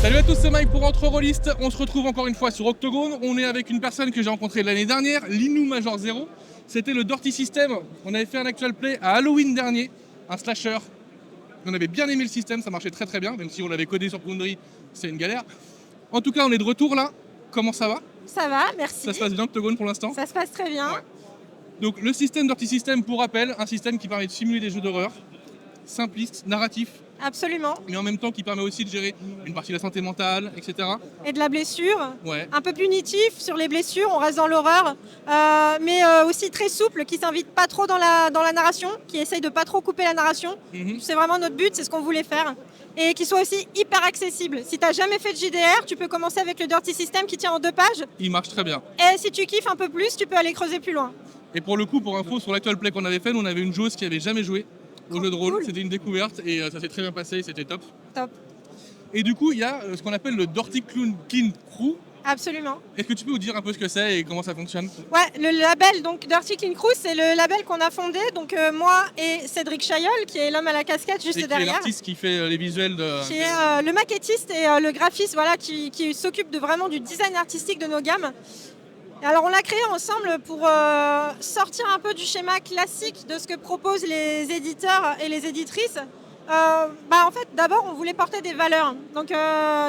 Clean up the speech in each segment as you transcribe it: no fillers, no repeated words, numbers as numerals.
Salut à tous, c'est Mike pour Entre Rollistes. On se retrouve encore une fois sur Octogone. On est avec une personne que j'ai rencontrée l'année dernière, Linou Major Zero. C'était le Dirty System. On avait fait un actual play à Halloween dernier, un slasher. On avait bien aimé le système, ça marchait très très bien, même si on l'avait codé sur Foundry, c'est une galère. En tout cas, on est de retour là. Comment ça va? Ça va, merci. Ça se passe bien Octogone pour l'instant? Ça se passe très bien. Ouais. Donc le système Dirty System, pour rappel, un système qui permet de simuler des jeux d'horreur, simpliste, narratif, Absolument. mais en même temps qui permet aussi de gérer une partie de la santé mentale, etc. Et de la blessure. Ouais. Un peu punitif sur les blessures, on reste dans l'horreur, mais aussi très souple, qui s'invite pas trop dans la narration, qui essaye de pas trop couper la narration. C'est vraiment notre but, c'est ce qu'on voulait faire. Et qui soit aussi hyper accessible. Si tu n'as jamais fait de JDR, tu peux commencer avec le Dirty System qui tient en 2 pages. Il marche très bien. Et si tu kiffes un peu plus, tu peux aller creuser plus loin. Et pour le coup, pour info, sur l'actual play qu'on avait fait, nous, on avait une joueuse qui avait jamais joué au jeu de rôle. Cool. C'était une découverte et ça s'est très bien passé, c'était top. Top. Et du coup, il y a ce qu'on appelle le Dirty Clean Crew. Absolument. Est-ce que tu peux nous dire un peu ce que c'est et comment ça fonctionne? Ouais, le label donc Dirty Clean Crew, c'est le label qu'on a fondé, donc moi et Cédric Chaillol, qui est l'homme à la casquette juste Et qui est derrière. l'artiste qui fait les visuels de... Qui est le maquettiste et le graphiste, voilà, qui s'occupe de vraiment du design artistique de nos gammes. Et alors on l'a créé ensemble pour sortir un peu du schéma classique de ce que proposent les éditeurs et les éditrices. En fait, d'abord, on voulait porter des valeurs. Donc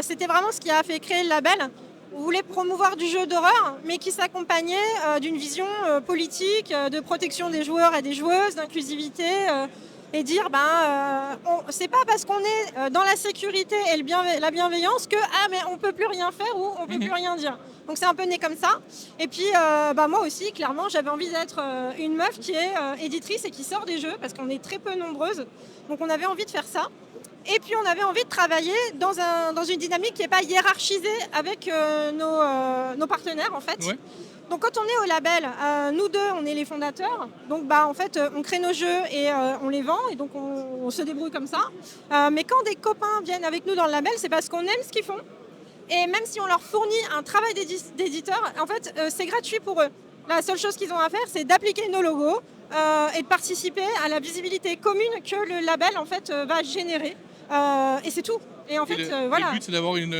c'était vraiment ce qui a fait créer le label. On voulait promouvoir du jeu d'horreur, mais qui s'accompagnait d'une vision politique, de protection des joueurs et des joueuses, d'inclusivité, et dire, c'est pas parce qu'on est dans la sécurité et la bienveillance que mais on peut plus rien faire ou on peut plus rien dire. Donc c'est un peu né comme ça. Et puis moi aussi, clairement, j'avais envie d'être une meuf qui est éditrice et qui sort des jeux, parce qu'on est très peu nombreuses. Donc on avait envie de faire ça. Et puis on avait envie de travailler dans une dynamique qui n'est pas hiérarchisée avec nos partenaires en fait. Ouais. Donc quand on est au label, nous deux on est les fondateurs, donc en fait on crée nos jeux et on les vend et donc on se débrouille comme ça. Mais quand des copains viennent avec nous dans le label, c'est parce qu'on aime ce qu'ils font. Et même si on leur fournit un travail d'éditeur, en fait c'est gratuit pour eux. La seule chose qu'ils ont à faire, c'est d'appliquer nos logos et de participer à la visibilité commune que le label en fait va générer. Et c'est tout. Et en fait, voilà. Le but, c'est d'avoir une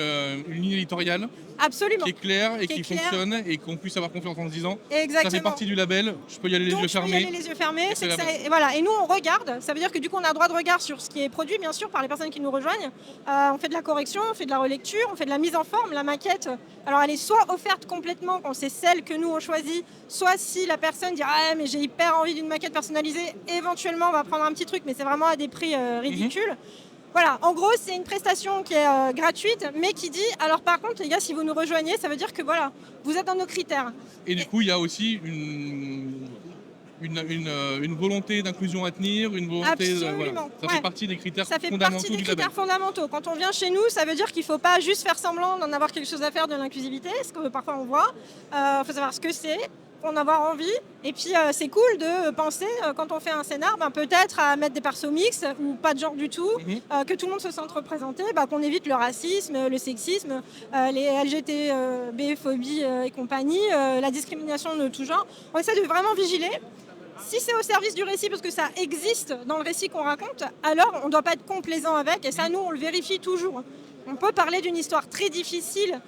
ligne éditoriale Absolument. qui est claire et qui claire. fonctionne et qu'on puisse avoir confiance en se disant Exactement. ça fait partie du label, je peux y aller les Donc, yeux je peux y fermés. aller les yeux fermés. C'est Et voilà. Et nous, on regarde. Ça veut dire que du coup, on a droit de regard sur ce qui est produit, bien sûr, par les personnes qui nous rejoignent. On fait de la correction, on fait de la relecture, on fait de la mise en forme. La maquette, alors elle est soit offerte complètement quand c'est celle que nous on choisit, soit si la personne dit mais j'ai hyper envie d'une maquette personnalisée, éventuellement on va prendre un petit truc, mais c'est vraiment à des prix ridicules. Voilà, en gros, c'est une prestation qui est gratuite, mais qui dit, alors par contre, les gars, si vous nous rejoignez, ça veut dire que voilà, vous êtes dans nos critères. Et du coup, il y a aussi une volonté d'inclusion à tenir, une volonté Absolument. Ça fait partie des critères ça fait fondamentaux partie des du critères label. fondamentaux. Quand on vient chez nous, ça veut dire qu'il ne faut pas juste faire semblant d'en avoir quelque chose à faire de l'inclusivité, ce que parfois on voit. Il faut savoir ce que c'est, en avoir envie. Et puis c'est cool de penser, quand on fait un scénar, peut-être à mettre des persos mixtes ou pas de genre du tout, que tout le monde se sente représenté, qu'on évite le racisme, le sexisme, les LGTB-phobie et compagnie, la discrimination de tout genre. On essaie de vraiment vigiler. Si c'est au service du récit, parce que ça existe dans le récit qu'on raconte, alors on ne doit pas être complaisant avec, et ça, nous, on le vérifie toujours. On peut parler d'une histoire très difficile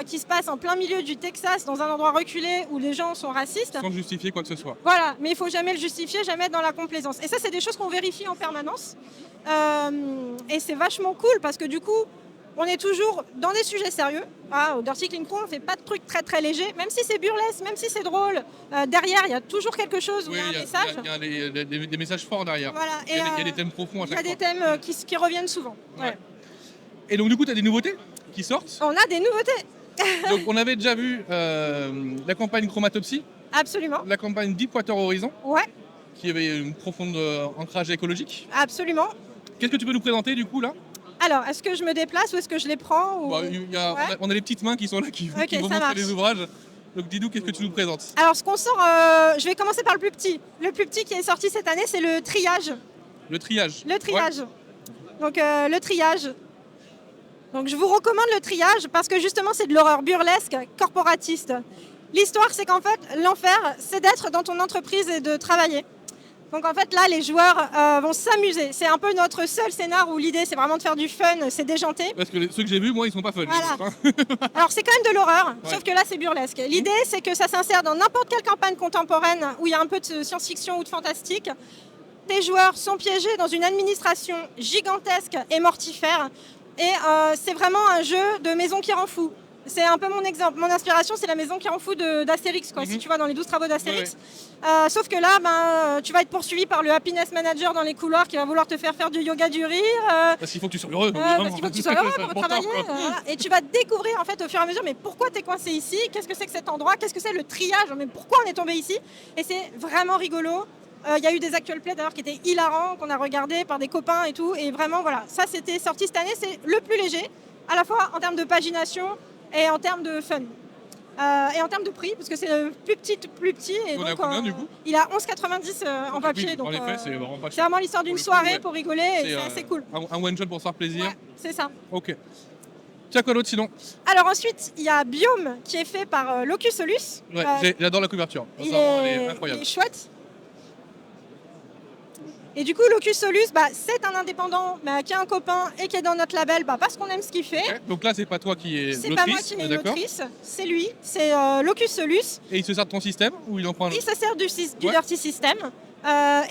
qui se passe en plein milieu du Texas, dans un endroit reculé où les gens sont racistes. Sans justifier quoi que ce soit. Voilà, mais il ne faut jamais le justifier, jamais être dans la complaisance. Et ça, c'est des choses qu'on vérifie en permanence. Et c'est vachement cool, parce que du coup, on est toujours dans des sujets sérieux. Au Dirty Clean Crew, on ne fait pas de trucs très très légers, même si c'est burlesque, même si c'est drôle. Derrière, il y a toujours quelque chose où il y a un message. Il y a des messages forts derrière. Voilà. Il y a des thèmes profonds à chaque fois. Il y a des thèmes qui reviennent souvent. Ouais. Et donc du coup, tu as des nouveautés qui sortent. On a des nouveautés. Donc on avait déjà vu la campagne Chromatopsie. Absolument. La campagne Deepwater Horizon. Ouais. Qui avait une profonde ancrage écologique. Absolument. Qu'est-ce que tu peux nous présenter du coup là? Alors, est-ce que je me déplace ou est-ce que je les prends ou... On a les petites mains qui sont là, qui vont montrer les ouvrages. Donc dis-nous, qu'est-ce que tu nous présentes? Alors, ce qu'on sort, je vais commencer par le plus petit. Le plus petit qui est sorti cette année, c'est le triage. Le triage. Le triage. Ouais. Donc, le triage. Donc, je vous recommande le triage parce que justement, c'est de l'horreur burlesque, corporatiste. L'histoire, c'est qu'en fait, l'enfer, c'est d'être dans ton entreprise et de travailler. Donc en fait là les joueurs vont s'amuser. C'est un peu notre seul scénar où l'idée c'est vraiment de faire du fun, c'est déjanté. Parce que ceux que j'ai vus, moi, ils sont pas fun. Voilà. Alors c'est quand même de l'horreur, sauf que là c'est burlesque. L'idée c'est que ça s'insère dans n'importe quelle campagne contemporaine où il y a un peu de science-fiction ou de fantastique. Tes joueurs sont piégés dans une administration gigantesque et mortifère. Et c'est vraiment un jeu de maison qui rend fou. C'est un peu mon exemple. Mon inspiration, c'est la maison qui rend fou d'Astérix, quoi. Si tu vois dans les 12 travaux d'Astérix. Sauf que là, tu vas être poursuivi par le happiness manager dans les couloirs qui va vouloir te faire du yoga du rire. Parce qu'il faut que tu sois heureux. Parce qu'il faut que tu sois heureux pour travailler. Et tu vas découvrir en fait au fur et à mesure, mais pourquoi tu es coincé ici? Qu'est-ce que c'est que cet endroit? Qu'est-ce que c'est le triage? Mais pourquoi on est tombé ici? Et c'est vraiment rigolo. Il y a eu des actual plays d'ailleurs qui étaient hilarants, qu'on a regardé par des copains et tout. Et vraiment, voilà, ça c'était sorti cette année. C'est le plus léger, à la fois en termes de pagination et en termes de fun. Et en termes de prix, parce que c'est le plus petit. Et on donc, a combien du coup? Il a 11,90 en papier. Oui, donc, en effet, c'est vraiment pas cher. C'est vraiment l'histoire d'une soirée pour rigoler et c'est assez cool. Un one-shot pour se faire plaisir. Ouais, c'est ça. Ok. Tiens, quoi d'autre sinon? Alors ensuite, il y a Biome qui est fait par Locus Solus. Ouais, j'adore la couverture. Il est incroyable. est chouette. Et du coup, Locus Solus, c'est un indépendant qui a un copain et qui est dans notre label parce qu'on aime ce qu'il fait. Okay. Donc là, c'est pas toi qui es l'autrice. C'est pas moi qui est l'autrice, c'est lui, c'est Locus Solus. Et il se sert de ton système ou il en prend un autre? Il se sert du Dirty System.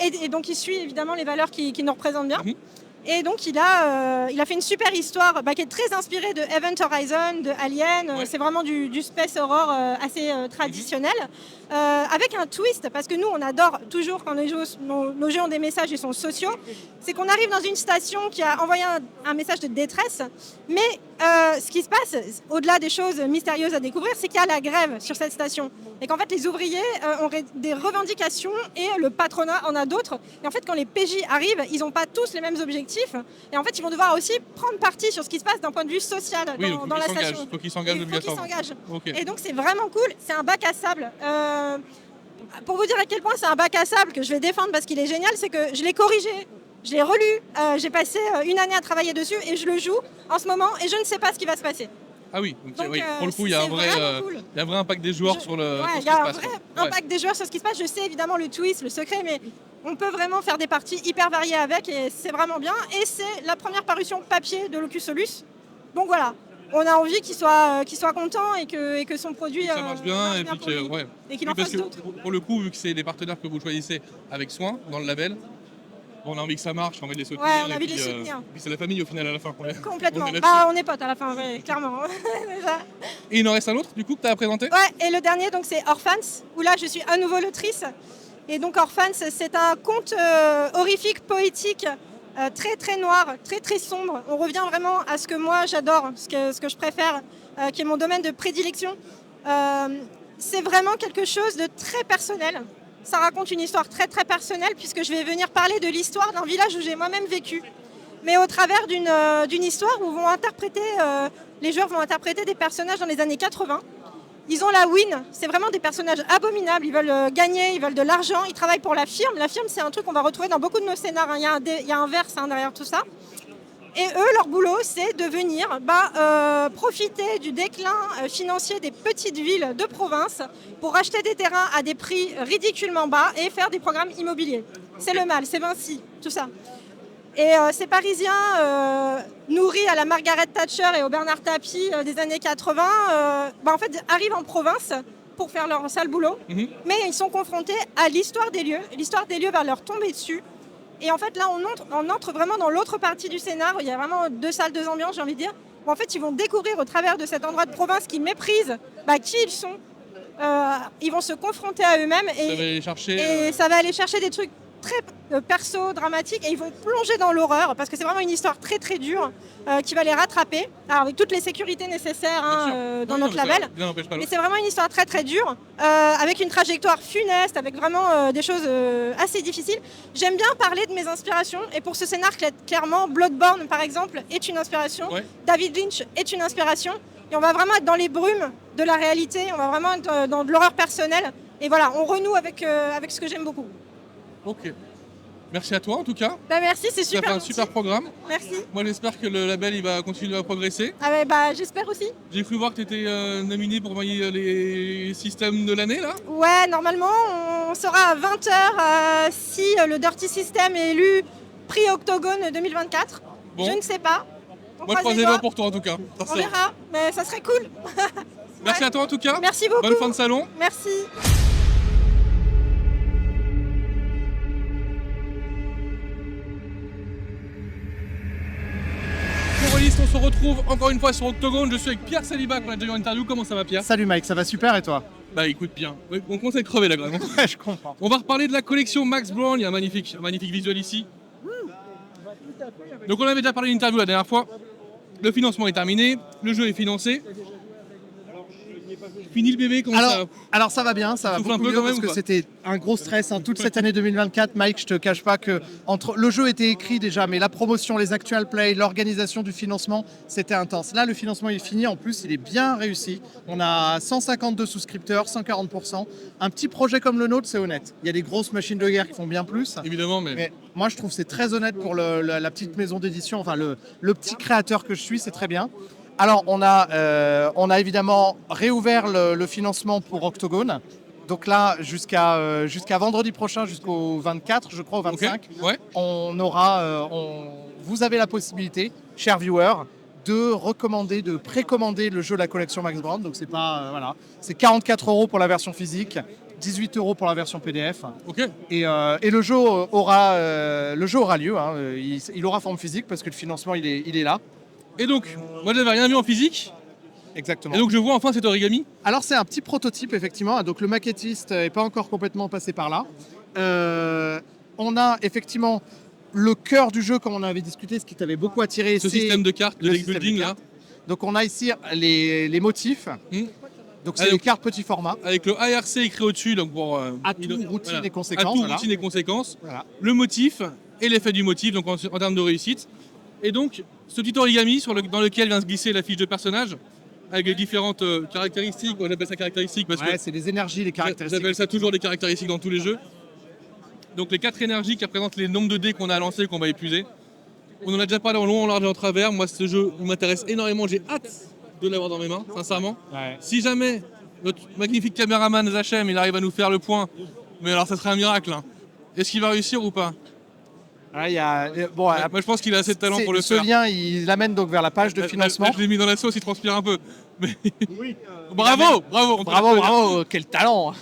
Et donc, il suit évidemment les valeurs qui nous représentent bien. Et donc, il a fait une super histoire qui est très inspirée de Event Horizon, de Alien. C'est vraiment du space horror assez traditionnel. Avec un twist, parce que nous, on adore toujours quand nos jeux ont des messages et sont sociaux. C'est qu'on arrive dans une station qui a envoyé un message de détresse. Mais ce qui se passe, au-delà des choses mystérieuses à découvrir, c'est qu'il y a la grève sur cette station. Et qu'en fait, les ouvriers ont des revendications et le patronat en a d'autres. Et en fait, quand les PJ arrivent, ils n'ont pas tous les mêmes objectifs. Et en fait, ils vont devoir aussi prendre parti sur ce qui se passe d'un point de vue social dans la station. Il faut qu'ils s'engagent obligatoirement. Et donc, c'est vraiment cool. C'est un bac à sable. Pour vous dire à quel point c'est un bac à sable que je vais défendre parce qu'il est génial, c'est que je l'ai corrigé. Je l'ai relu, j'ai passé une année à travailler dessus et je le joue en ce moment et je ne sais pas ce qui va se passer. Ah oui, donc oui. Pour le coup, il y a un vrai impact des joueurs sur le ce qui se passe. Il y a un vrai impact des joueurs sur ce qui se passe. Je sais évidemment le twist, le secret, mais on peut vraiment faire des parties hyper variées avec et c'est vraiment bien. Et c'est la première parution papier de Locus Solus. Donc voilà, on a envie qu'il soit content et que son produit ça marche bien, et qu'il en fasse d'autres. Pour le coup, vu que c'est des partenaires que vous choisissez avec soin dans le label, on a envie que ça marche, on a envie de les soutenir. Ouais, on a envie de les soutenir. Puis c'est la famille au final à la fin. Complètement. On est potes à la fin, clairement. Et il en reste un autre du coup que tu as présenté? Ouais, et le dernier donc c'est Orphans, où là je suis à nouveau l'autrice. Et donc Orphans, c'est un conte horrifique, poétique, très très noir, très très sombre. On revient vraiment à ce que moi j'adore, ce que je préfère, qui est mon domaine de prédilection. C'est vraiment quelque chose de très personnel. Ça raconte une histoire très très personnelle puisque je vais venir parler de l'histoire d'un village où j'ai moi-même vécu. Mais au travers d'une histoire où les joueurs vont interpréter des personnages dans les années 80. Ils ont la win, c'est vraiment des personnages abominables, ils veulent gagner, ils veulent de l'argent, ils travaillent pour la firme. La firme, c'est un truc qu'on va retrouver dans beaucoup de nos scénars, il y a un verse derrière tout ça. Et eux, leur boulot, c'est de venir profiter du déclin financier des petites villes de province pour acheter des terrains à des prix ridiculement bas et faire des programmes immobiliers. C'est le mal, c'est Vinci, tout ça. Et ces Parisiens, nourris à la Margaret Thatcher et au Bernard Tapie des années 80, en fait, arrivent en province pour faire leur sale boulot. Mais ils sont confrontés à l'histoire des lieux. L'histoire des lieux va leur tomber dessus. Et en fait, là, on entre vraiment dans l'autre partie du scénar. Il y a vraiment 2 salles, 2 ambiances, j'ai envie de dire. Où en fait, ils vont découvrir au travers de cet endroit de province qui méprise qui ils sont. Ils vont se confronter à eux-mêmes. Et ça va aller chercher des trucs très perso, dramatiques. Et ils vont plonger dans l'horreur. Parce que c'est vraiment une histoire très, très dure qui va les rattraper. Alors, avec toutes les sécurités nécessaires dans notre label. Mais c'est vraiment une histoire très, très dure. Avec une trajectoire funeste, avec vraiment des choses assez difficiles. J'aime bien parler de mes inspirations. Et pour ce scénar, clairement, Bloodborne, par exemple, est une inspiration. Ouais. David Lynch est une inspiration. Et on va vraiment être dans les brumes de la réalité. On va vraiment être dans de l'horreur personnelle. Et voilà, on renoue avec ce que j'aime beaucoup. Ok. Merci à toi en tout cas. Bah, merci, c'est Ça fait super un gentil. super programme. Merci. Moi j'espère que le label il va continuer à progresser. Ah ouais, bah, j'espère aussi. J'ai cru voir que tu étais nominé pour gagner les systèmes de l'année là. Ouais, normalement, on saura à 20h si le Dirty System est élu prix Octogone 2024. Bon. Je ne sais pas. Moi je croise les doigts pour toi en tout cas. On verra, mais ça serait cool. Merci à toi en tout cas. Merci beaucoup. Bonne fin de salon. Merci. Pluraliste, on se retrouve encore une fois sur Octogone. Je suis avec Pierre Saliba qu'on a déjà eu en interview. Comment ça va Pierre? Salut Mike, ça va super et toi? Bah écoute bien. Oui, on commence à être crevé là quand même. Ouais, je comprends. On va reparler de la collection Max Brown. Il y a un magnifique visuel ici. Donc on avait déjà parlé d'une interview la dernière fois. Le financement est terminé, le jeu est financé. Fini le bébé, comment ça? Alors ça va bien, ça va Souffle un beaucoup peu mieux quand même, parce ou que pas c'était un gros stress toute cette année 2024. Mike, je te cache pas que le jeu était écrit déjà, mais la promotion, les actual play, l'organisation du financement, c'était intense. Là, le financement est fini, en plus, il est bien réussi. On a 152 souscripteurs, 140%. Un petit projet comme le nôtre, c'est honnête. Il y a des grosses machines de guerre qui font bien plus. Évidemment, Mais moi, je trouve que c'est très honnête pour la petite maison d'édition, enfin le petit créateur que je suis, c'est très bien. Alors, on a évidemment réouvert le financement pour Octogone. Donc là, jusqu'à vendredi prochain, jusqu'au 24, je crois, au 25, Ok, ouais. vous avez la possibilité, chers viewers, de précommander le jeu de la collection Max Brown. Donc c'est pas, c'est 44 € pour la version physique, 18 € pour la version PDF. Ok. Et le jeu aura lieu. Hein. Il aura forme physique parce que le financement il est là. Et donc, moi je n'avais rien vu en physique. Exactement. Et donc je vois enfin cet origami. Alors c'est un petit prototype effectivement. Donc le maquettiste n'est pas encore complètement passé par là. On a effectivement le cœur du jeu comme on avait discuté, ce qui t'avait beaucoup attiré. Ce système de cartes, de le deck système building de là. cartes. Donc on a ici les motifs. Donc c'est Ah, les donc- cartes petit format. Avec le ARC écrit au-dessus, donc pour Atout, routine et à conséquences. tout, Voilà. routine et conséquences. Voilà. Le motif et l'effet du motif, donc en termes de réussite. Et donc, ce petit origami dans lequel vient se glisser la fiche de personnage, avec les différentes caractéristiques, moi j'appelle ça caractéristiques parce Ouais, que c'est les énergies, les caractéristiques. j'appelle ça toujours des caractéristiques dans tous les jeux. Donc les 4 énergies qui représentent les nombres de dés qu'on a à lancer et qu'on va épuiser. On en a déjà parlé en long, en large et en travers. Moi ce jeu il m'intéresse énormément, j'ai hâte de l'avoir dans mes mains, sincèrement. Ouais. Si jamais notre magnifique caméraman Zachem il arrive à nous faire le point, mais alors ça serait un miracle. Hein. Est-ce qu'il va réussir ou pas? Ouais, bon, Moi je pense qu'il a assez de talent pour le ce faire. lien, il l'amène donc vers la page de financement. Là, je l'ai mis dans la sauce, il transpire un peu. Mais... bravo. Bravo, quel talent!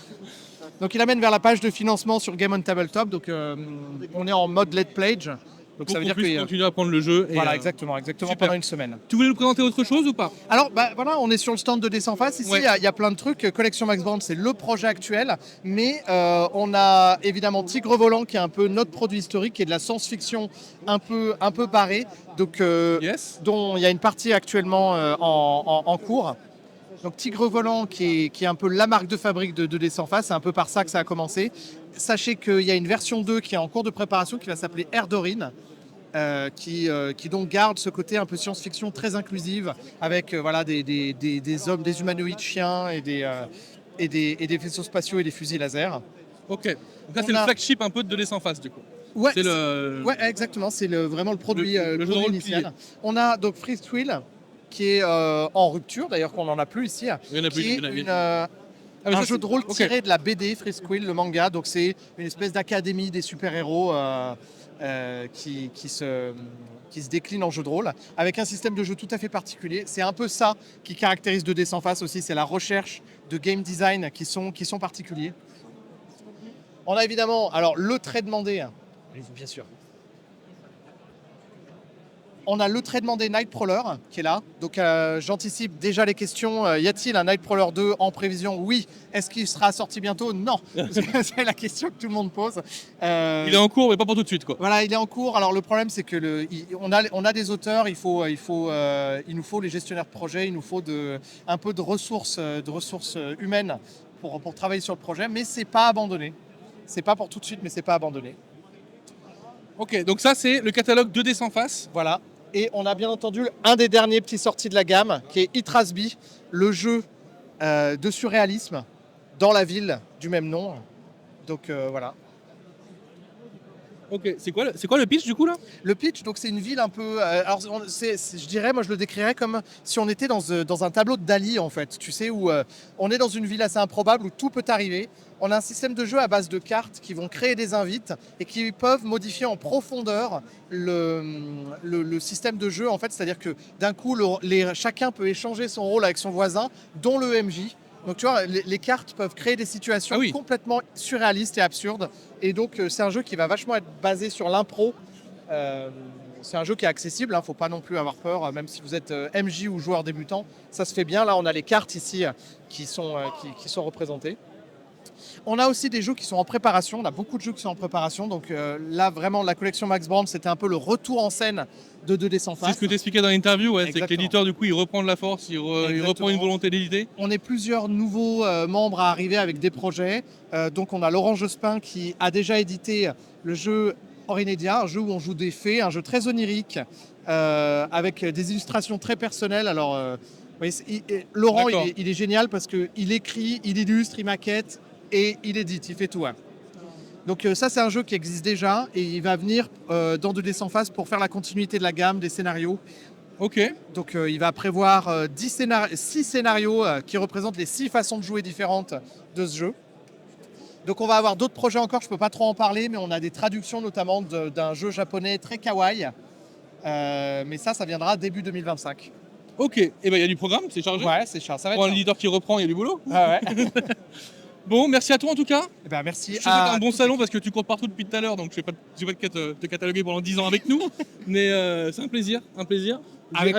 Donc il amène vers la page de financement sur Game on Tabletop. Donc on est en mode Let Pledge. Donc ça veut dire que continuer à prendre le jeu. Et, voilà, exactement super. pendant une semaine. Tu voulais nous présenter autre chose ou pas? Alors voilà, on est sur le stand de Descends Face. Ici, Ouais. il y a plein de trucs. Collection Max Brown, c'est le projet actuel. Mais on a évidemment Tigre Volant, qui est un peu notre produit historique, qui est de la science-fiction un peu barrée. Donc, Yes. dont il y a une partie actuellement en cours. Donc Tigre Volant, qui est un peu la marque de fabrique de Descends Face. C'est un peu par ça que ça a commencé. Sachez qu'il y a une version 2 qui est en cours de préparation, qui va s'appeler Erdorine. Qui donc garde ce côté un peu science-fiction très inclusive avec des hommes, des humanoïdes chiens et des vaisseaux spatiaux et des fusils laser. Ok. Donc là, c'est On le a- flagship un peu de Descends Face du coup. Ouais, C'est le. ouais, exactement, c'est vraiment le produit, Le jeu de produit rôle initial. plié. On a donc Free Twill qui est en rupture, d'ailleurs qu'on n'en a plus ici, Il y en a plus, qui est il y en a- un ça, jeu c'est- de rôle ok. tiré de la BD Free Squill, le manga. Donc c'est une espèce d'académie des super-héros qui se décline en jeu de rôle, avec un système de jeu tout à fait particulier. C'est un peu ça qui caractérise 2D sans face aussi, c'est la recherche de game design qui sont particuliers. On a évidemment, alors le très demandé, bien sûr. On a le très demandé Nightcrawler qui est là. Donc j'anticipe déjà les questions. Y a-t-il un Nightcrawler 2 en prévision? Oui. Est-ce qu'il sera sorti bientôt? Non. C'est la question que tout le monde pose. Il est en cours, mais pas pour tout de suite quoi. Voilà, il est en cours. Alors le problème, c'est que on a des auteurs. Il nous faut les gestionnaires de projet. Il nous faut un peu de ressources humaines pour travailler sur le projet. Mais c'est pas abandonné. C'est pas pour tout de suite, mais c'est pas abandonné. Ok, donc ça c'est le catalogue 2D sans face. Voilà. Et on a bien entendu un des derniers petits sortis de la gamme, qui est Itrasby, le jeu de surréalisme dans la ville du même nom. Donc voilà. Ok, c'est quoi le pitch du coup là? Le pitch, donc c'est une ville un peu. Alors, je dirais, moi je le décrirais comme si on était dans un tableau de Dali en fait. Tu sais, où on est dans une ville assez improbable où tout peut arriver. On a un système de jeu à base de cartes qui vont créer des invites et qui peuvent modifier en profondeur le système de jeu en fait. C'est-à-dire que d'un coup, chacun peut échanger son rôle avec son voisin, dont le MJ. Donc tu vois, les cartes peuvent créer des situations complètement surréalistes et absurdes. Et donc c'est un jeu qui va vachement être basé sur l'impro. C'est un jeu qui est accessible, faut pas non plus avoir peur, même si vous êtes MJ ou joueur débutant, ça se fait bien. Là, on a les cartes ici qui sont représentées. On a aussi des jeux qui sont en préparation, on a beaucoup de jeux qui sont en préparation. Donc là, vraiment, la collection Max Brand, c'était un peu le retour en scène de 2D sans face. C'est ce que tu expliquais dans l'interview, c'est que l'éditeur, du coup, il reprend de la force, il reprend une volonté d'éditer. On est plusieurs nouveaux membres à arriver avec des projets. Donc on a Laurent Jospin qui a déjà édité le jeu Orinedia, un jeu où on joue des fées, un jeu très onirique, avec des illustrations très personnelles. Alors, Laurent, il est génial parce qu'il écrit, il illustre, il maquette et il édite, il fait tout. Donc ça, c'est un jeu qui existe déjà et il va venir dans 2D sans face pour faire la continuité de la gamme des scénarios. Ok. Donc il va prévoir 6 scénarios qui représentent les 6 façons de jouer différentes de ce jeu. Donc on va avoir d'autres projets encore, je ne peux pas trop en parler, mais on a des traductions notamment d'un jeu japonais très kawaii. Mais ça viendra début 2025. Ok, et il y a du programme, c'est chargé. Ouais, c'est chargé. Ça va être pour un éditeur qui reprend, il y a du boulot. Ah ouais. Bon, merci à toi en tout cas. Merci. Je te souhaite un bon salon parce que tu cours partout depuis tout à l'heure, donc je vais pas te cataloguer pendant 10 ans avec nous. Mais c'est un plaisir. Avec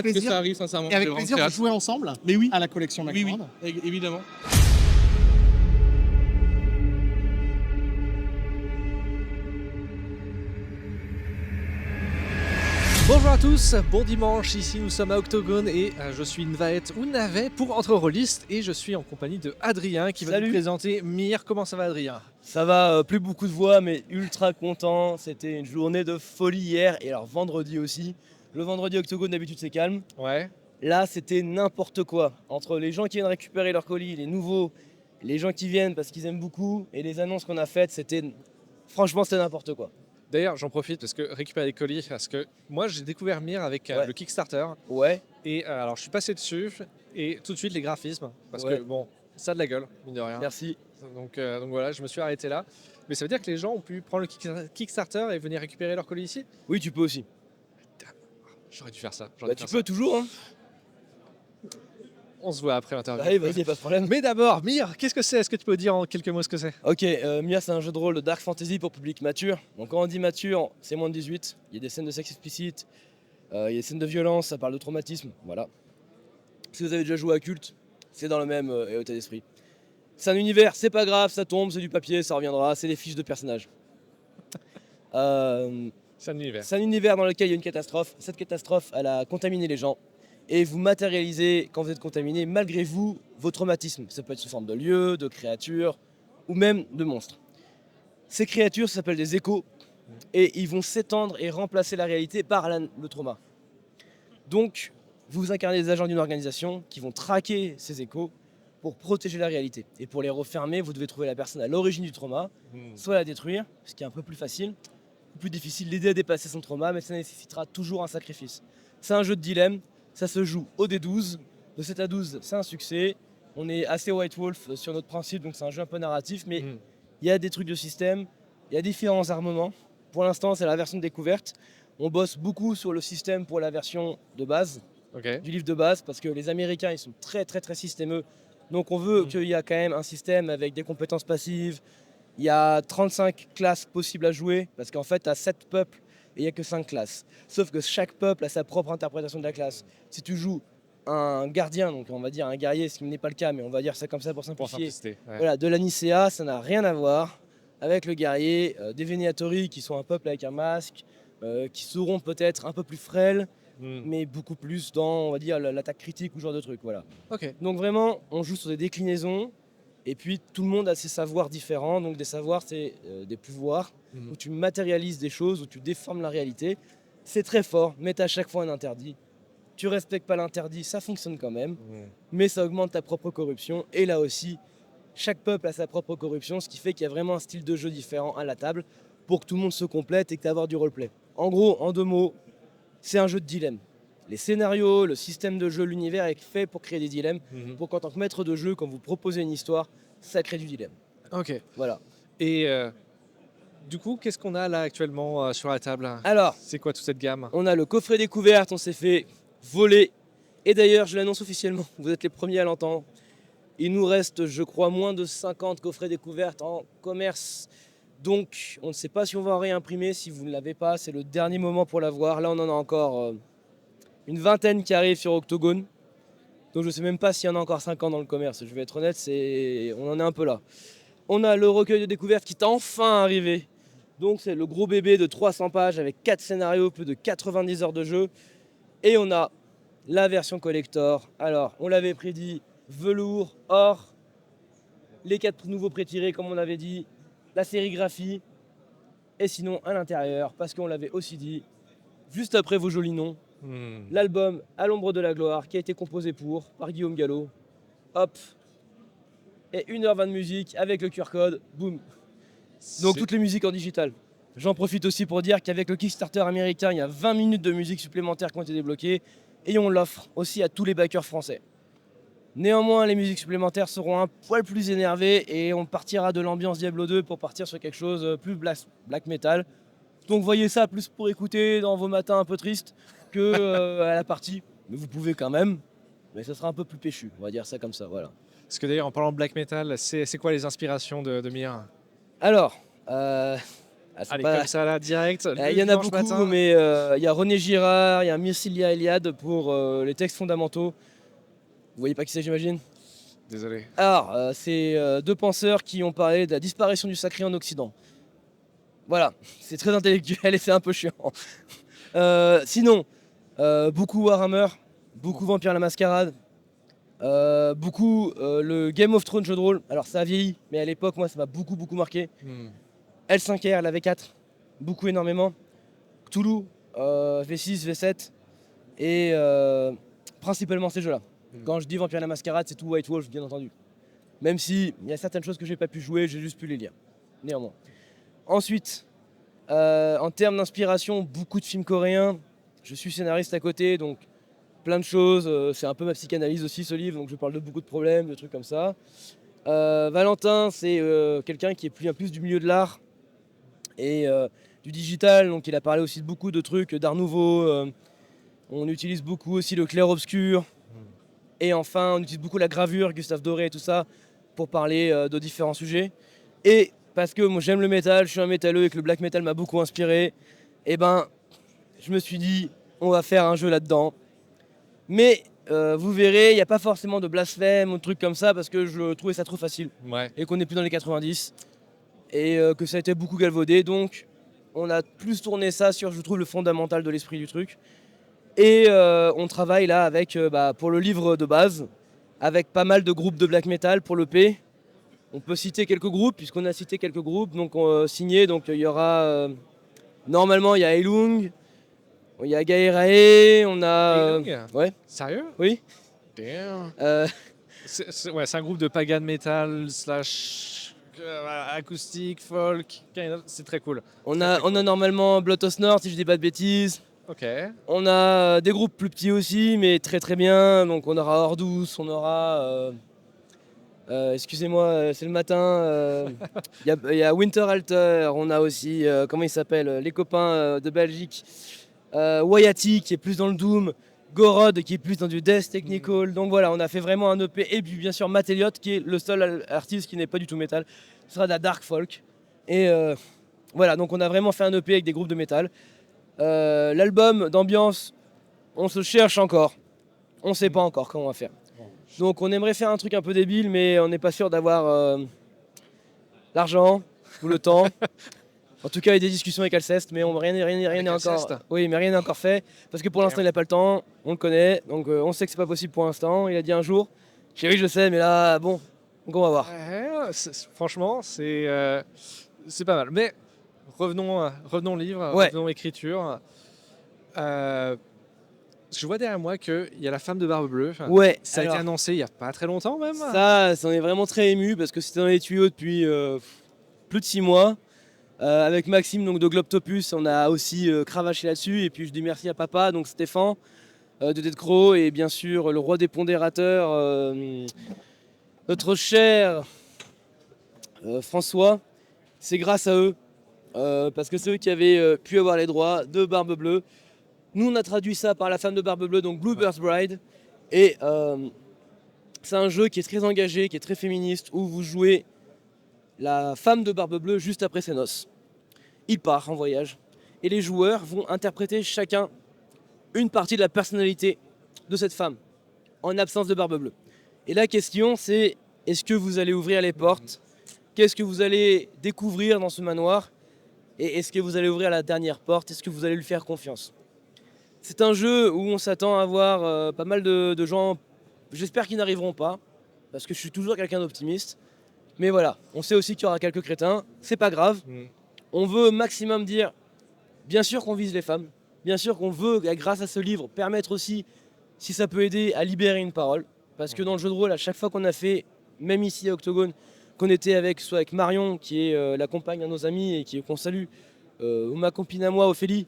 plaisir. Que ça arrive sincèrement. Et avec plaisir de jouer ensemble à la collection Max Brand. Oui, évidemment. Bonjour à tous, bon dimanche, ici nous sommes à Octogone et je suis Nvaet ou Navet pour Entre Rôlistes et je suis en compagnie de Adrien qui va nous présenter Mir. Comment ça va Adrien? Ça va, plus beaucoup de voix mais ultra content, c'était une journée de folie hier et alors vendredi aussi. Le vendredi Octogone d'habitude c'est calme. Ouais. Là c'était n'importe quoi, entre les gens qui viennent récupérer leurs colis, les nouveaux, les gens qui viennent parce qu'ils aiment beaucoup et les annonces qu'on a faites, franchement c'était n'importe quoi. D'ailleurs, j'en profite parce que récupérer des colis, parce que moi j'ai découvert Mir avec le Kickstarter. Ouais. Et alors je suis passé dessus et tout de suite les graphismes, parce que bon, ça a de la gueule, mine de rien. Merci. Donc voilà, je me suis arrêté là. Mais ça veut dire que les gens ont pu prendre le Kickstarter et venir récupérer leurs colis ici? Oui, tu peux aussi. J'aurais dû faire ça. Tu peux toujours. Hein. On se voit après l'interview. Allez, vas-y, pas de problème. Mais d'abord, Mir, qu'est-ce que c'est? Est-ce que tu peux dire en quelques mots ce que c'est? Ok, Mir c'est un jeu de rôle de dark fantasy pour public mature. Donc quand on dit mature, c'est moins de 18. Il y a des scènes de sexe explicite, il y a des scènes de violence, ça parle de traumatisme, voilà. Si vous avez déjà joué à Culte, c'est dans le même état d'esprit. C'est un univers, c'est pas grave, ça tombe, c'est du papier, ça reviendra, c'est des fiches de personnages. C'est un univers. C'est un univers dans lequel il y a une catastrophe. Cette catastrophe, elle a contaminé les gens. Et vous matérialisez, quand vous êtes contaminé, malgré vous, vos traumatismes. Ça peut être sous forme de lieux, de créatures, ou même de monstres. Ces créatures s'appellent des échos, et ils vont s'étendre et remplacer la réalité par le trauma. Donc, vous incarnez des agents d'une organisation qui vont traquer ces échos pour protéger la réalité. Et pour les refermer, vous devez trouver la personne à l'origine du trauma, soit la détruire, ce qui est un peu plus facile, ou plus difficile, l'aider à dépasser son trauma, mais ça nécessitera toujours un sacrifice. C'est un jeu de dilemme. Ça se joue au D12, de 7 à 12 c'est un succès, on est assez White Wolf sur notre principe donc c'est un jeu un peu narratif mais il y a des trucs de système, il y a différents armements, pour l'instant c'est la version de découverte, on bosse beaucoup sur le système pour la version de base, du livre de base parce que les Américains ils sont très systémeux donc on veut qu'il y ait quand même un système avec des compétences passives, il y a 35 classes possibles à jouer parce qu'en fait tu as 7 peuples et il n'y a que 5 classes. Sauf que chaque peuple a sa propre interprétation de la classe. Si tu joues un gardien, donc on va dire un guerrier, ce qui n'est pas le cas, mais on va dire ça comme ça pour simplifier. Voilà, de la Nicéa, ça n'a rien à voir avec le guerrier. Des Venatori qui sont un peuple avec un masque, qui seront peut-être un peu plus frêles, mais beaucoup plus dans, on va dire, l'attaque critique ou ce genre de truc. Voilà. Donc vraiment, on joue sur des déclinaisons. Et puis tout le monde a ses savoirs différents, donc des savoirs c'est des pouvoirs, où tu matérialises des choses, où tu déformes la réalité. C'est très fort, mais tu as à chaque fois un interdit. Tu respectes pas l'interdit, ça fonctionne quand même, mais ça augmente ta propre corruption. Et là aussi, chaque peuple a sa propre corruption, ce qui fait qu'il y a vraiment un style de jeu différent à la table. pour que tout le monde se complète et que tu avoir du roleplay. En gros, en 2 mots, c'est un jeu de dilemme. Les scénarios, le système de jeu, l'univers est fait pour créer des dilemmes, pour qu'en tant que maître de jeu, quand vous proposez une histoire, ça crée du dilemme. Ok. Voilà. Et du coup, qu'est-ce qu'on a là actuellement sur la table? Alors, C'est quoi toute cette gamme? on a le coffret découverte, on s'est fait voler. Et d'ailleurs, je l'annonce officiellement, vous êtes les premiers à l'entendre. Il nous reste, je crois, moins de 50 coffrets découvertes en commerce. Donc, on ne sait pas si on va en réimprimer. Si vous ne l'avez pas, c'est le dernier moment pour l'avoir. Là, on en a encore une vingtaine qui arrivent sur Octogone. Donc, je ne sais même pas s'il y en a encore 50 dans le commerce. Je vais être honnête, on en est un peu là. On a le recueil de découvertes qui est enfin arrivé. Donc, c'est le gros bébé de 300 pages avec 4 scénarios, plus de 90 heures de jeu. Et on a la version collector. Alors, on l'avait prédit, velours, or, les 4 nouveaux pré-tirés, comme on avait dit, la sérigraphie, et sinon à l'intérieur, parce qu'on l'avait aussi dit, juste après vos jolis noms, l'album À l'ombre de la gloire, qui a été composé par Guillaume Gallo. Hop, et 1h20 de musique avec le QR code, boum. Donc toutes les musiques en digital. J'en profite aussi pour dire qu'avec le Kickstarter américain, il y a 20 minutes de musique supplémentaires qui ont été débloquées, et on l'offre aussi à tous les backers français. Néanmoins, les musiques supplémentaires seront un poil plus énervées et on partira de l'ambiance Diablo 2 pour partir sur quelque chose plus black metal. Donc voyez ça plus pour écouter dans vos matins un peu tristes que à la partie. Mais vous pouvez quand même, mais ça sera un peu plus péchu, on va dire ça comme ça, voilà. Parce que d'ailleurs, en parlant de black metal, c'est quoi les inspirations de Mir? Alors, Allez, comme ça là, direct. il y en a beaucoup, mais il y a René Girard, il y a Myrcilia Eliade pour les textes fondamentaux. Vous voyez pas qui c'est, j'imagine? Désolé. Alors, c'est 2 penseurs qui ont parlé de la disparition du sacré en Occident. Voilà, c'est très intellectuel et c'est un peu chiant. Sinon, beaucoup Warhammer, beaucoup Vampire la Mascarade, beaucoup le Game of Thrones jeu de rôle. Alors ça a vieilli, mais à l'époque, moi, ça m'a beaucoup marqué. L5R, la V4, beaucoup énormément. Cthulhu, V6, V7 et principalement ces jeux-là. Quand je dis Vampire la Mascarade, c'est tout White Wolf, bien entendu. Même si il y a certaines choses que j'ai pas pu jouer, j'ai juste pu les lire. Néanmoins. Ensuite, en termes d'inspiration, beaucoup de films coréens. Je suis scénariste à côté, donc plein de choses. C'est un peu ma psychanalyse aussi, ce livre, donc je parle de beaucoup de problèmes, de trucs comme ça. Valentin, c'est quelqu'un qui est plus du milieu de l'art et du digital, donc il a parlé aussi de beaucoup de trucs d'art nouveau. On utilise beaucoup aussi le clair-obscur. Et enfin, on utilise beaucoup la gravure, Gustave Doré et tout ça, pour parler de différents sujets. Et parce que moi j'aime le métal, je suis un métalleux et que le black metal m'a beaucoup inspiré, et ben je me suis dit, on va faire un jeu là-dedans. Mais vous verrez, il n'y a pas forcément de blasphème ou de trucs comme ça, parce que je trouvais ça trop facile. Ouais. Et qu'on n'est plus dans les 90, et que ça a été beaucoup galvaudé. Donc on a plus tourné ça sur, je trouve, le fondamental de l'esprit du truc. Et on travaille là avec, pour le livre de base, avec pas mal de groupes de black metal pour le P. On peut citer quelques groupes, puisqu'on a cité quelques groupes donc signés. Donc il y aura, normalement il y a Elung, il y a Gaerae, on a... Elung Ouais. Sérieux? Oui. Damn. C'est un groupe de pagan metal slash acoustique, folk, c'est très cool. On a normalement Bloodhouse North, si je dis pas de bêtises. Ok. On a des groupes plus petits aussi, mais très très bien. Donc on aura Ordus, on aura... excusez-moi, c'est le matin. Il y a Winterhalter, on a aussi, comment ils s'appellent, les copains de Belgique. Wayati qui est plus dans le Doom. Gorod qui est plus dans du Death Technical. Donc voilà, on a fait vraiment un EP. Et puis bien sûr Matt Elliott qui est le seul artiste qui n'est pas du tout métal. Ce sera de la dark folk. Et voilà, donc on a vraiment fait un EP avec des groupes de métal. L'album d'ambiance, on se cherche encore. On sait pas encore comment on va faire. Donc on aimerait faire un truc un peu débile, mais on n'est pas sûr d'avoir l'argent ou le temps. En tout cas, il y a des discussions avec Alceste, mais rien n'est encore. Oui, mais rien n'est encore fait parce que pour l'instant, il n'a pas le temps. On le connaît, donc on sait que c'est pas possible pour l'instant. Il a dit un jour, chérie, je sais, mais là, bon, donc on va voir. Franchement, c'est pas mal. Mais revenons au livre, Ouais. revenons à l'écriture. Je vois derrière moi qu'il y a la femme de Barbe Bleue. Ouais. Ça a été annoncé il y a pas très longtemps même. Ça en est vraiment très ému parce que c'était dans les tuyaux depuis plus de 6 mois. Avec Maxime donc, de Globtopus, on a aussi cravaché là-dessus. Et puis je dis merci à papa, donc Stéphane, de Dead Crow, et bien sûr le roi des pondérateurs, notre cher François. C'est grâce à eux, parce que c'est eux qui avaient pu avoir les droits de Barbe Bleue. Nous, on a traduit ça par la femme de Barbe Bleue, donc Bluebird's Bride. Et c'est un jeu qui est très engagé, qui est très féministe, où vous jouez la femme de Barbe Bleue juste après ses noces. Il part en voyage. Et les joueurs vont interpréter chacun une partie de la personnalité de cette femme, en absence de Barbe Bleue. Et la question, c'est est-ce que vous allez ouvrir les portes? Qu'est-ce que vous allez découvrir dans ce manoir? Et est-ce que vous allez ouvrir la dernière porte? Est-ce que vous allez lui faire confiance? C'est un jeu où on s'attend à avoir pas mal de gens, j'espère qu'ils n'arriveront pas, parce que je suis toujours quelqu'un d'optimiste. Mais voilà, on sait aussi qu'il y aura quelques crétins, c'est pas grave. On veut au maximum dire, bien sûr qu'on vise les femmes, bien sûr qu'on veut, grâce à ce livre, permettre aussi, si ça peut aider, à libérer une parole. Parce que dans le jeu de rôle, à chaque fois qu'on a fait, même ici à Octogone, qu'on était avec, soit avec Marion, qui est la compagne de nos amis et qu'on salue, ou ma copine à moi, Ophélie,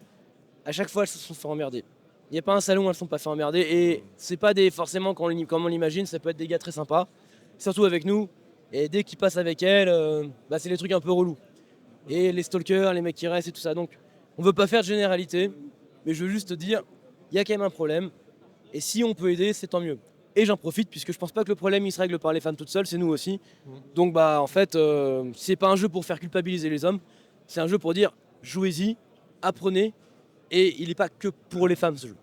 à chaque fois elles se sont fait emmerder. Il n'y a pas un salon où elles ne sont pas fait emmerder. Et c'est pas forcément comme on l'imagine, ça peut être des gars très sympas, surtout avec nous. Et dès qu'ils passent avec elles, c'est les trucs un peu relous. Et les stalkers, les mecs qui restent et tout ça. Donc on veut pas faire de généralité, mais je veux juste te dire, il y a quand même un problème. Et si on peut aider, c'est tant mieux. Et j'en profite puisque je pense pas que le problème il se règle par les femmes toutes seules, c'est nous aussi. Donc en fait, c'est pas un jeu pour faire culpabiliser les hommes, c'est un jeu pour dire jouez-y, apprenez, et il n'est pas que pour les femmes ce jeu.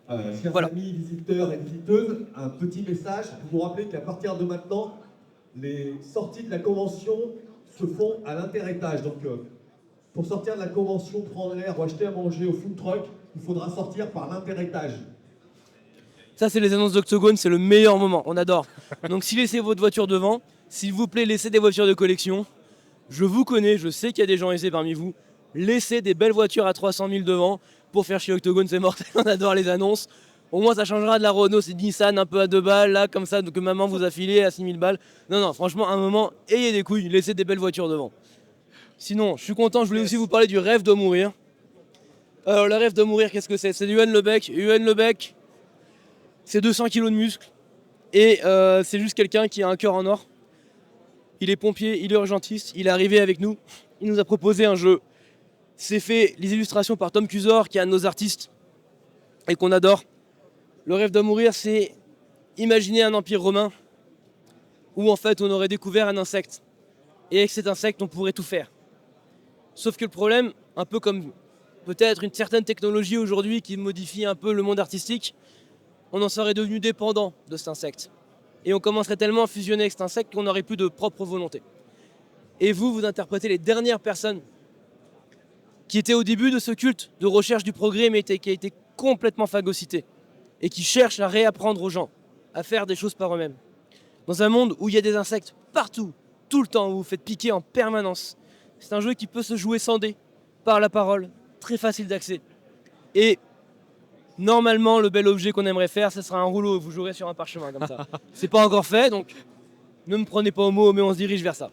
Chers voilà. amis visiteurs et visiteuses, un petit message pour vous rappeler qu'à partir de maintenant, les sorties de la convention se font à l'interétage. Donc pour sortir de la convention, prendre l'air ou acheter à manger au food truck, il faudra sortir par l'interétage. Ça, c'est les annonces d'Octogone, c'est le meilleur moment, on adore. Donc si laissez votre voiture devant, s'il vous plaît, laissez des voitures de collection. Je vous connais, je sais qu'il y a des gens aisés parmi vous. Laissez des belles voitures à 300 000 devant pour faire chier Octogone, c'est mortel, on adore les annonces. Au moins, ça changera de la Renault, c'est Nissan un peu à 2 balles, là, comme ça, que maman vous a filé à 6 000 balles. Non, franchement, à un moment, ayez des couilles, laissez des belles voitures devant. Sinon, je suis content, je voulais aussi vous parler du rêve de mourir. Alors, le rêve de mourir, qu'est-ce que c'est? C'est Yuan Lebec. Yuan Lebec, c'est 200 kilos de muscles. Et c'est juste quelqu'un qui a un cœur en or. Il est pompier, il est urgentiste, il est arrivé avec nous. Il nous a proposé un jeu. C'est fait les illustrations par Tom Cusor, qui est un de nos artistes et qu'on adore. Le rêve de mourir, c'est imaginer un empire romain où en fait on aurait découvert un insecte. Et avec cet insecte, on pourrait tout faire. Sauf que le problème, un peu comme peut-être une certaine technologie aujourd'hui qui modifie un peu le monde artistique, on en serait devenu dépendant de cet insecte. Et on commencerait tellement à fusionner avec cet insecte qu'on n'aurait plus de propre volonté. Et vous interprétez les dernières personnes qui étaient au début de ce culte de recherche du progrès, mais qui a été complètement phagocyté. Et qui cherchent à réapprendre aux gens à faire des choses par eux-mêmes. Dans un monde où il y a des insectes partout, tout le temps, où vous vous faites piquer en permanence. C'est un jeu qui peut se jouer sans dés, par la parole, très facile d'accès. Et normalement, le bel objet qu'on aimerait faire, ce sera un rouleau, vous jouerez sur un parchemin comme ça. C'est pas encore fait, donc ne me prenez pas au mot, mais on se dirige vers ça.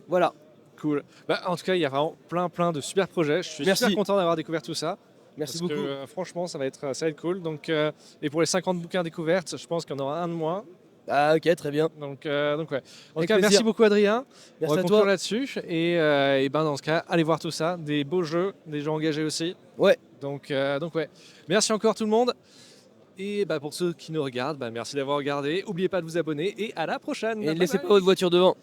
Voilà. Cool. En tout cas, il y a vraiment plein de super projets. Je suis super content d'avoir découvert tout ça. Merci beaucoup. Franchement, ça va être cool. Donc, et pour les 50 bouquins découvertes, je pense qu'il y en aura un de moins. Ah ok, très bien. Donc ouais. En tout cas, merci beaucoup Adrien. Merci on va à conclure toi là-dessus. Et dans ce cas, allez voir tout ça. Des beaux jeux, des gens engagés aussi. Ouais. Donc ouais. Merci encore tout le monde. Et pour ceux qui nous regardent, merci d'avoir regardé. N'oubliez pas de vous abonner et à la prochaine. Et ne laissez pas votre voiture devant.